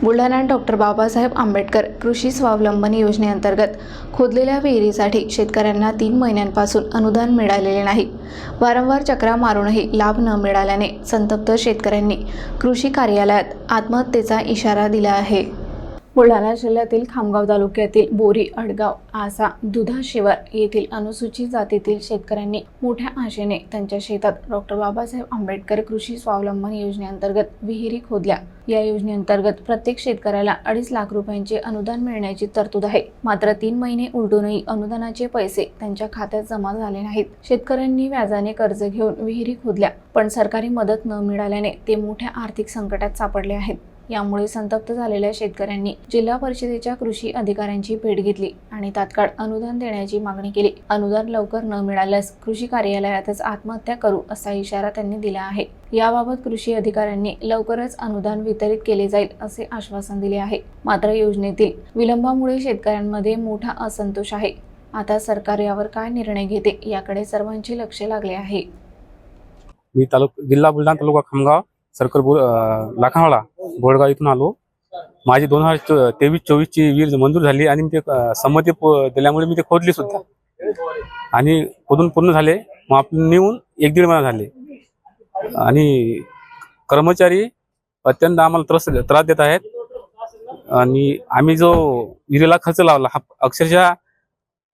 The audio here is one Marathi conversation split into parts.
बुलढाण्यात डॉक्टर बाबासाहेब आंबेडकर कृषी स्वावलंबन योजनेअंतर्गत खोदलेल्या विहिरीसाठी शेतकऱ्यांना 3 महिन्यांपासून अनुदान मिळालेले नाही। वारंवार चक्रा मारूनही लाभ न मिळाल्याने संतप्त शेतकऱ्यांनी कृषी कार्यालयात आत्महत्येचा इशारा दिला आहे। बुलढाणा जिल्ह्यातील खामगाव तालुक्यातील बोरी, अडगाव, आसा, दुधा शिवार येथील अनुसूचित जातीतील शेतकऱ्यांनी मोठ्या आशेने त्यांच्या शेतात डॉक्टर बाबासाहेब आंबेडकर कृषी स्वावलंबन योजनेअंतर्गत विहिरी खोदल्या। या योजनेअंतर्गत प्रत्येक शेतकऱ्याला 2.5 लाख रुपयांचे अनुदान मिळण्याची तरतूद आहे। मात्र 3 महिने उलटूनही अनुदानाचे पैसे त्यांच्या खात्यात जमा झाले नाहीत। शेतकऱ्यांनी व्याजाने कर्ज घेऊन विहिरी खोदल्या, पण सरकारी मदत न मिळाल्याने ते मोठ्या आर्थिक संकटात सापडले आहेत। यामुळे संतप्त झालेल्या शेतकऱ्यांनी जिल्हा परिषदेच्या कृषी अधिकाऱ्यांची भेट घेतली आणि तात्काळ अनुदान देण्याची मागणी केली। अनुदान लवकर न मिळाल्यास कृषी कार्यालयातच आत्महत्या करू असा इशारा त्यांनी दिला आहे। याबाबत कृषी अधिकाऱ्यांनी लवकरच अनुदान वितरित केले जाईल असे आश्वासन दिले आहे। मात्र योजनेतील विलंबामुळे शेतकऱ्यांमध्ये मोठा असंतोष आहे। आता सरकार यावर काय निर्णय घेते याकडे सर्वांचे लक्ष लागले आहे। मी जिल्हा बुलढाणा तालुका खामगाव सर्कल लाखावाडा बोळगाव इथून आलो। माझी 2023-24 ची विहीर मंजूर झाली आणि ते संमती दिल्यामुळे मी ते खोदली सुद्धा आणि खोदून पूर्ण झाले। मग आपण नेऊन 1-1.5 महिना झाले आणि कर्मचारी अत्यंत आम्हाला त्रास देत आहेत आणि आम्ही जो विहिरीला खर्च लावला हा अक्षरशः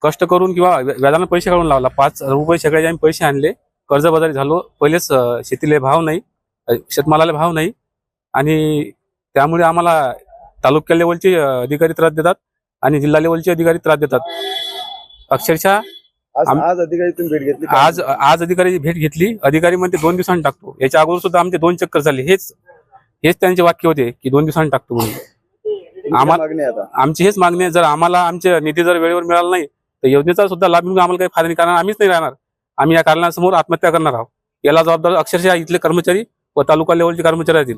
कष्ट करून किंवा व्याजाने पैसे काढून लावला। 5 रुपये सगळे आम्ही पैसे आणले, कर्जबाजारी झालो। पहिलेच शेतीला भाव नाही, शेतमालाला भाव नाही आणि त्यामुळे आम्हाला तालुका लेवलचे अधिकारी त्रास देतात आणि जिल्हा लेवलचे अधिकारी त्रास देतात। अक्षरशः आज अधिकारी तुम्ही भेट घेतली? आज अधिकारी भेट घेतली। अधिकारी म्हणते 2 दिवसांनी टाकतो। याच्या अगोदर सुद्धा आमचे 2 चक्कर झाले। हेच त्यांचे वाक्य होते की 2 दिवसांनी टाकतो म्हणून। आमची हेच मागणी आहे, जर आम्हाला आमचे निधी जर वेळेवर मिळाला नाही तर योजनेचा सुद्धा लाभ घेऊन आम्हाला काही फायदा नाही, कारण आम्हीच नाही राहणार। आम्ही या कारणासमोर आत्महत्या करणार आहोत। याला जबाबदार अक्षरशः इथले कर्मचारी व तालुका लेवलचे कर्मचारी असतील।